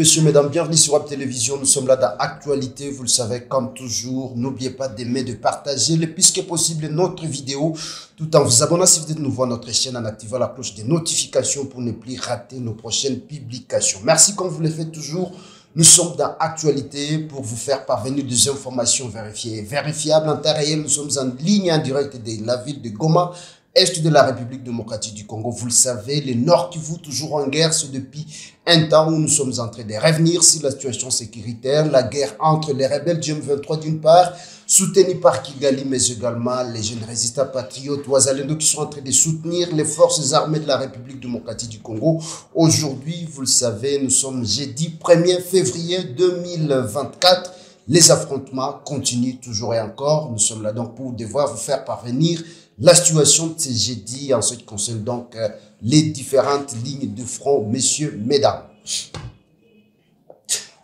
messieurs, mesdames, bienvenue sur Web Télévision. Nous sommes là dans Actualité, vous le savez, comme toujours. N'oubliez pas d'aimer, de partager le plus que possible notre vidéo, tout en vous abonnant si vous êtes nouveau à notre chaîne, en activant la cloche des notifications pour ne plus rater nos prochaines publications. Merci comme vous le faites toujours. Nous sommes dans Actualité pour vous faire parvenir des informations vérifiées et vérifiables en temps réel. Nous sommes en ligne en direct de la ville de Goma, est de la République démocratique du Congo. Vous le savez, le Nord Kivu toujours en guerre, c'est depuis un temps où nous sommes en train de revenir sur la situation sécuritaire, la guerre entre les rebelles du M23 d'une part, soutenus par Kigali, mais également les jeunes résistants patriotes Ouazalendo qui sont en train de soutenir les forces armées de la République démocratique du Congo. Aujourd'hui, vous le savez, nous sommes jeudi 1er février 2024. Les affrontements continuent toujours et encore. Nous sommes là donc pour devoir vous faire parvenir la situation de ce jeudi en ce qui concerne donc les différentes lignes de front, messieurs, mesdames.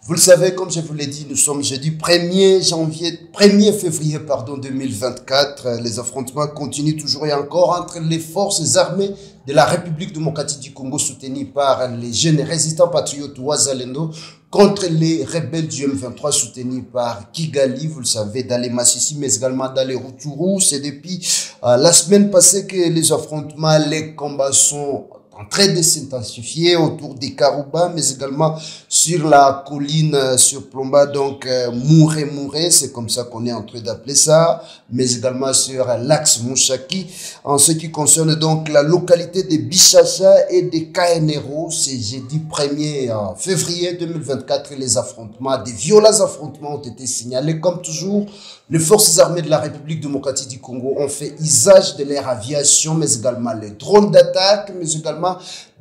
Vous le savez, comme je vous l'ai dit, nous sommes jeudi 1er février, 2024. Les affrontements continuent toujours et encore entre les forces armées de la République démocratique du Congo soutenues par les jeunes résistants patriotes Ouazalendo contre les rebelles du M23 soutenus par Kigali, vous le savez, dans les Massissi, mais également dans les Rutshuru. C'est depuis la semaine passée que les affrontements, les combats sont en train de s'intensifier autour des Karouba, mais également sur la colline sur Plomba, donc Mouré, c'est comme ça qu'on est en train d'appeler ça, mais également sur l'axe Mouchaki. En ce qui concerne donc la localité de Bichacha et de Kaenero, c'est jeudi 1er février 2024, les affrontements, des violents affrontements ont été signalés. Comme toujours, les forces armées de la République démocratique du Congo ont fait usage de leur aviation, mais également les drones d'attaque, mais également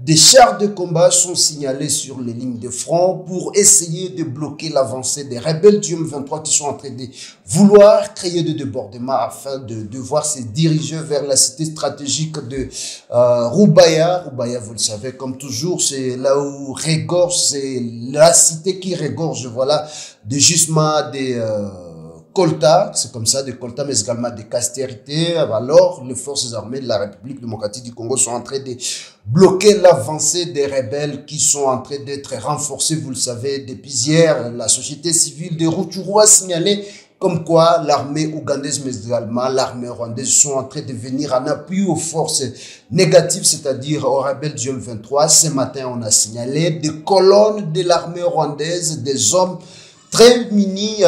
des chars de combat sont signalés sur les lignes de front pour essayer de bloquer l'avancée des rebelles du M23 qui sont en train de vouloir créer des débordements afin de devoir se diriger vers la cité stratégique de Rubaya. Rubaya, vous le savez, comme toujours, c'est là où regorge, c'est la cité qui regorge, voilà, de gisements des colta, c'est comme ça, des colta, mais également des castérités. Alors, les forces armées de la République démocratique du Congo sont en train de bloquer l'avancée des rebelles qui sont en train d'être renforcés. Vous le savez, depuis hier, la société civile de Rutshuru a signalé comme quoi l'armée ougandaise, mais également l'armée rwandaise sont en train de venir en appui aux forces négatives, c'est-à-dire aux rebelles du M23. Ce matin, on a signalé des colonnes de l'armée rwandaise, des hommes très munis,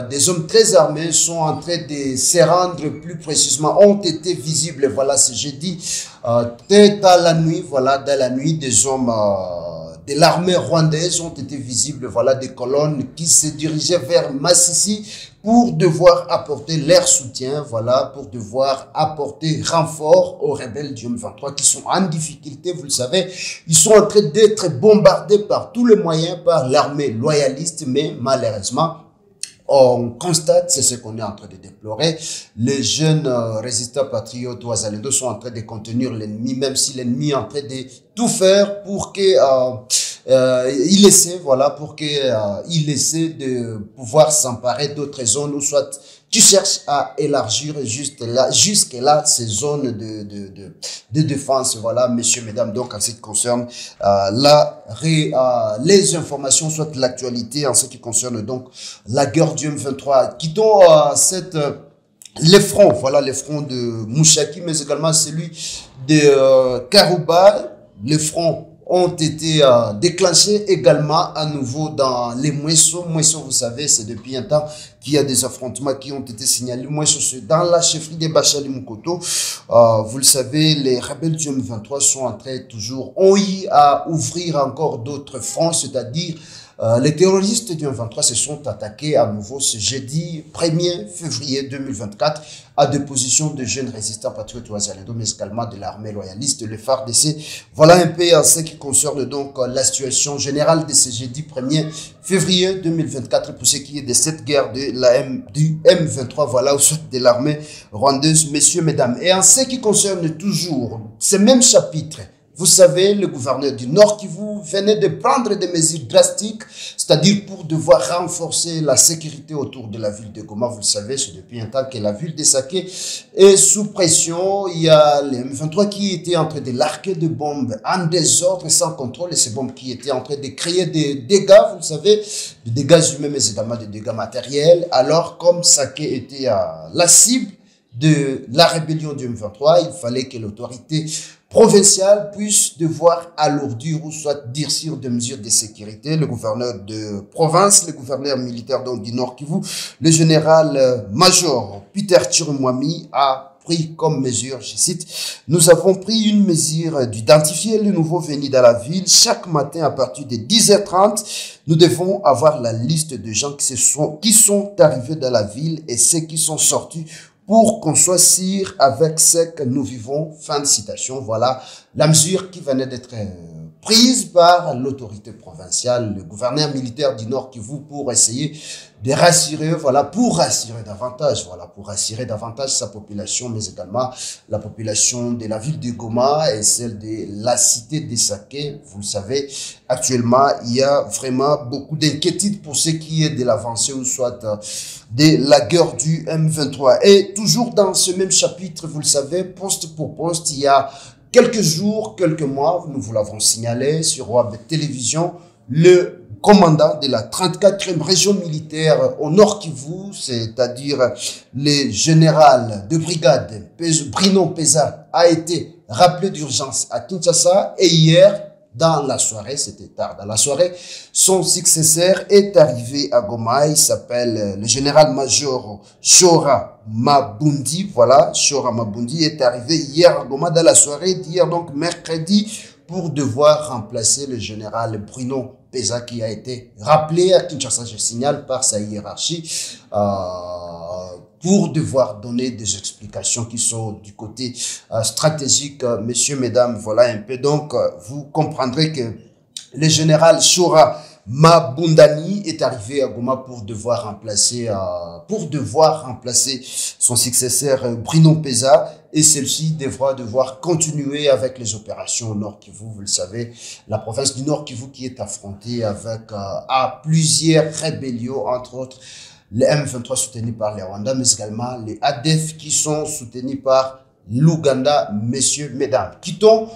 des hommes très armés sont en train de se rendre, plus précisément, ont été visibles, voilà, c'est jeudi, dans la nuit, voilà, dans la nuit, des hommes de l'armée rwandaise ont été visibles, voilà, des colonnes qui se dirigeaient vers Massissi pour devoir apporter leur soutien, voilà, pour devoir apporter renfort aux rebelles du M23 qui sont en difficulté, vous le savez. Ils sont en train d'être bombardés par tous les moyens, par l'armée loyaliste, mais malheureusement, on constate, c'est ce qu'on est en train de déplorer, les jeunes résistants patriotes Ouazalendo sont en train de contenir l'ennemi, même si l'ennemi est en train de tout faire pour que il essaie, voilà, pour que il essaie de pouvoir s'emparer d'autres zones ou soit tu cherches à élargir jusque là ces zones de défense, voilà, messieurs, mesdames. Donc, en ce qui concerne les informations, soit l'actualité, en ce qui concerne donc la guerre du M23. Quittons les fronts, voilà, les fronts de Mouchaki, mais également celui de Karouba. Les fronts ont été déclenchés également à nouveau dans les Mouesso. Mouesso, vous savez, c'est depuis un temps qu'il y a des affrontements qui ont été signalés. Mouesso, c'est dans la chefferie de Bachali Mukoto. Vous le savez, les rebelles du M23 sont en train toujours, ont eu à ouvrir encore d'autres fronts, c'est-à-dire les terroristes du M23 se sont attaqués à nouveau ce jeudi 1er février 2024 à des positions de jeunes résistants patriotes Ouazalendo, mais également de l'armée loyaliste, le FARDC. Voilà un peu en ce qui concerne donc la situation générale de ce jeudi 1er février 2024 pour ce qui est de cette guerre du M23, voilà, au sein de l'armée rwandaise, messieurs, mesdames. Et en ce qui concerne toujours ce même chapitre Vous savez, le gouverneur du Nord Kivu venait de prendre des mesures drastiques, c'est-à-dire pour devoir renforcer la sécurité autour de la ville de Goma. Vous le savez, c'est depuis un temps que la ville de Saké est sous pression. Il y a les M23 qui étaient en train de larguer des bombes en désordre, sans contrôle, et ces bombes qui étaient en train de créer des dégâts, vous le savez, des dégâts humains, mais également des dégâts matériels. Alors, comme Saké était la cible de la rébellion du M23, il fallait que l'autorité provinciale puisse devoir alourdir ou soit durcir des mesures de sécurité. Le gouverneur de province, le gouverneur militaire du Nord Kivu, le général-major Peter Chirumwami a pris comme mesure, je cite, « Nous avons pris une mesure d'identifier les nouveaux venus dans la ville. Chaque matin à partir de 10h30, nous devons avoir la liste de gens qui sont arrivés dans la ville et ceux qui sont sortis pour qu'on soit sûr avec ce que nous vivons. » Fin de citation. Voilà la mesure qui venait d'être prise par l'autorité provinciale, le gouverneur militaire du Nord Kivu, pour essayer de rassurer, pour rassurer davantage sa population, mais également la population de la ville de Goma et celle de la cité de Saké. Vous le savez, actuellement, il y a vraiment beaucoup d'inquiétudes pour ce qui est de l'avancée ou soit de la guerre du M23. Et toujours dans ce même chapitre, vous le savez, poste pour poste, il y a quelques jours, quelques mois, nous vous l'avons signalé sur Web Télévision, le commandant de la 34e région militaire au Nord Kivu, c'est-à-dire le général de brigade Bruno Peza, a été rappelé d'urgence à Kinshasa. Et hier, dans la soirée, c'était tard dans la soirée, son successeur est arrivé à Goma. Il s'appelle le général-major Chora Mabundi. Voilà, Chora Mabundi est arrivé hier à Goma dans la soirée d'hier, donc mercredi, pour devoir remplacer le général Bruno Peza qui a été rappelé à Kinshasa, je signale, par sa hiérarchie, pour devoir donner des explications qui sont du côté stratégique. Messieurs, mesdames, voilà un peu. Donc, vous comprendrez que le général Chora Mabundani est arrivé à Goma pour devoir remplacer son successeur Bruno Peza, et celle-ci devra continuer avec les opérations au Nord Kivu. Vous le savez, la province du Nord Kivu qui est affrontée avec à plusieurs rébellions, entre autres les M23 soutenus par les Rwandais, mais également les ADF qui sont soutenus par l'Ouganda. Messieurs, mesdames, quittons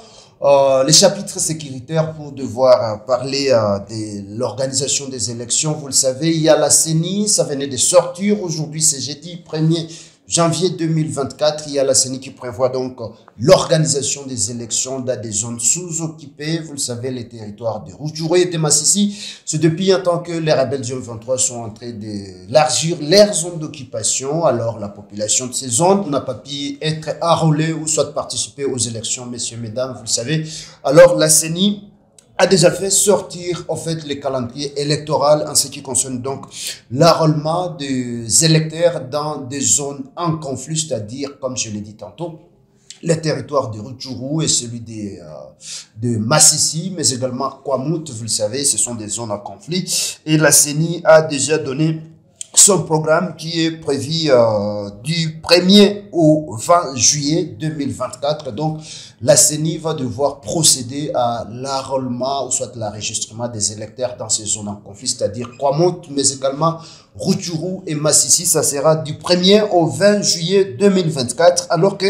les chapitres sécuritaires pour devoir parler de l'organisation des élections. Vous le savez, il y a la CENI, ça venait de sortir. Aujourd'hui, c'est jeudi 1er janvier 2024. Il y a la CENI qui prévoit donc l'organisation des élections dans des zones sous-occupées. Vous le savez, les territoires de Rutshuru et de Masisi. C'est depuis un temps que les rebelles du M23 sont en train d'élargir leurs zones d'occupation. Alors, la population de ces zones n'a pas pu être enrôlée ou soit participer aux élections, messieurs, mesdames, vous le savez. Alors, la CENI a déjà fait sortir, en fait, les calendriers électoraux en ce qui concerne donc l'enrôlement des électeurs dans des zones en conflit, c'est-à-dire, comme je l'ai dit tantôt, les territoires de Rutshuru et celui de Masisi, mais également Kwamut, vous le savez, ce sont des zones en conflit. Et la CENI a déjà donné son programme qui est prévu du 1er au 20 juillet 2024. Donc, la CENI va devoir procéder à l'enrôlement ou soit l'enregistrement des électeurs dans ces zones en conflit, c'est-à-dire Kwamut, mais également Rutshuru et Masisi. Ça sera du 1er au 20 juillet 2024, alors que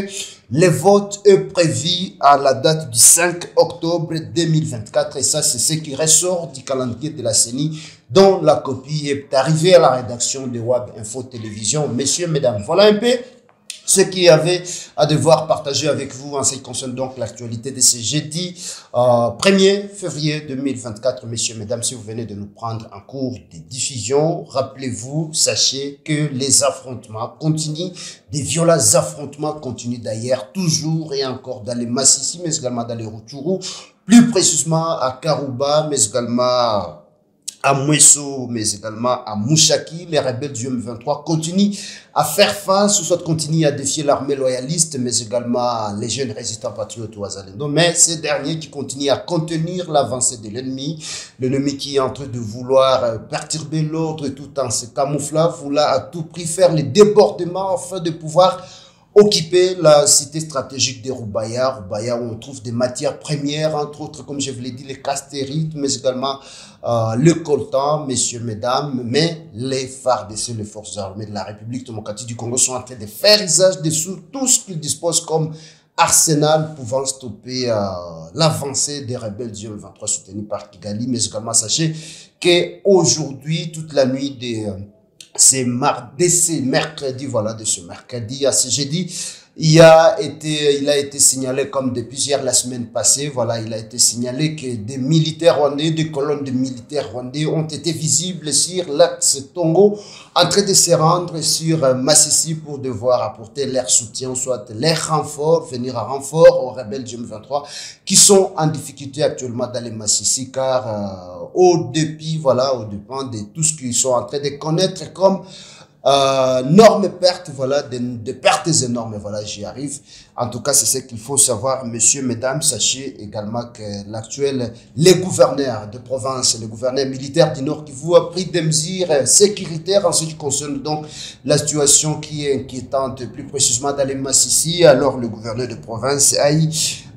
le vote est prévu à la date du 5 octobre 2024. Et ça, c'est ce qui ressort du calendrier de la CENI, dont la copie est arrivée à la rédaction de Web Info Télévision. Messieurs, mesdames, voilà un peu ce qu'il y avait à devoir partager avec vous en ce qui concerne donc l'actualité de ce jeudi 1er février 2024. Messieurs, mesdames, si vous venez de nous prendre en cours de diffusion, rappelez-vous, sachez que les affrontements continuent, des violents affrontements continuent d'ailleurs toujours et encore dans les Masisi, mais également dans les Rutshuru, plus précisément à Karouba, mais également à Mweso, mais également à Mushaki. Les rebelles du M23 continuent à faire face, ou soit continuent à défier l'armée loyaliste, mais également les jeunes résistants patriotes ou Azalendo. Mais ces derniers qui continuent à contenir l'avancée de l'ennemi qui est en train de vouloir perturber l'ordre tout en se camouflant, vouloir à tout prix faire les débordements afin de pouvoir occuper la cité stratégique de Roubaïa. Roubaïa, où on trouve des matières premières, entre autres, comme je vous l'ai dit, les castérites, mais également le coltan, messieurs, mesdames. Mais les FARDC, les forces armées de la République démocratique du Congo, sont en train de faire usage de tout ce qu'ils disposent comme arsenal pouvant stopper l'avancée des rebelles du M23 soutenus par Kigali. Mais également, sachez qu'aujourd'hui, toute la nuit c'est mercredi, voilà, de ce mercredi à ce jeudi, il a été signalé, comme depuis hier la semaine passée, voilà, il a été signalé que des militaires rwandais, des colonnes de militaires rwandais ont été visibles sur l'axe Tongo, en train de se rendre sur Massissi pour devoir apporter leur soutien, soit leur renfort, venir à renfort aux rebelles du M23 qui sont en difficulté actuellement dans les Massissi, car au dépend de tout ce qu'ils sont en train de connaître comme énormes pertes, voilà, des pertes énormes, voilà, j'y arrive. En tout cas, c'est ce qu'il faut savoir, messieurs, mesdames. Sachez également que les gouverneurs de province, les gouverneurs militaires du Nord Kivu a pris des mesures sécuritaires en ce qui concerne donc la situation qui est inquiétante, plus précisément dans les Massissi. Alors, le gouverneur de province a eu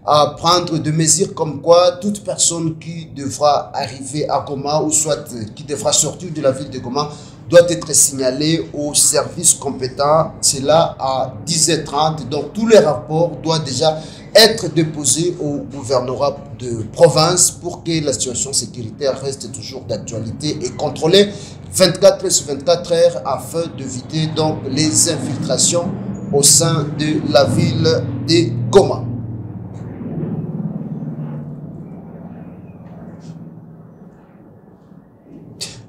à prendre des mesures comme quoi toute personne qui devra arriver à Goma ou soit qui devra sortir de la ville de Goma doit être signalé au service compétent, c'est là à 10h30. Donc, tous les rapports doivent déjà être déposés au gouvernorat de province pour que la situation sécuritaire reste toujours d'actualité et contrôlée 24 heures sur 24 heures afin d'éviter donc les infiltrations au sein de la ville de Goma.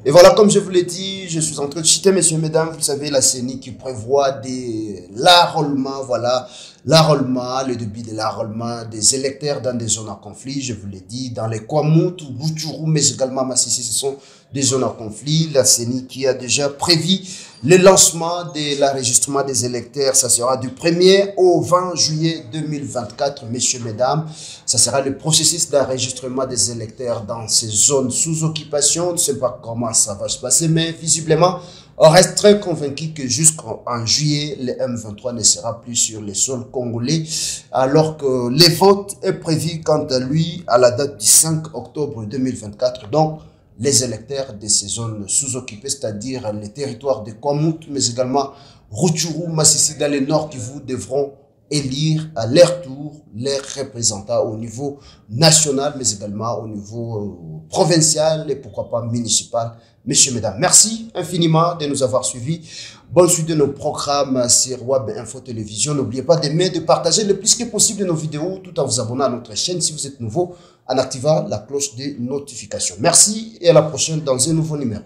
Et voilà, comme je vous l'ai dit, je suis en train de citer, messieurs, mesdames, vous savez, la CENI qui prévoit l'enrôlement, voilà, l'enrôlement, le début de l'enrôlement des électeurs dans des zones en conflit, je vous l'ai dit, dans les Kwamut, Rutshuru, mais également Massissi, ce sont des zones en conflit. La CENI qui a déjà prévu le lancement de l'enregistrement des électeurs, ça sera du 1er au 20 juillet 2024, messieurs, mesdames. Ça sera le processus d'enregistrement des électeurs dans ces zones sous occupation. On ne sait pas comment ça va se passer, mais visiblement, on reste très convaincu que jusqu'en juillet, le M23 ne sera plus sur les sols congolais, alors que les votes est prévu quant à lui à la date du 5 octobre 2024. Donc, les électeurs de ces zones sous-occupées, c'est-à-dire les territoires de Kwamut, mais également Rutshuru, Massissi, dans le nord Kivu, devront élire à leur tour leurs représentants au niveau national, mais également au niveau provincial et pourquoi pas municipal. Messieurs, mesdames, merci infiniment de nous avoir suivis. Bonne suite de nos programmes sur Web Info Télévision. N'oubliez pas d'aimer, de partager le plus que possible nos vidéos tout en vous abonnant à notre chaîne si vous êtes nouveau, en activant la cloche des notifications. Merci et à la prochaine dans un nouveau numéro.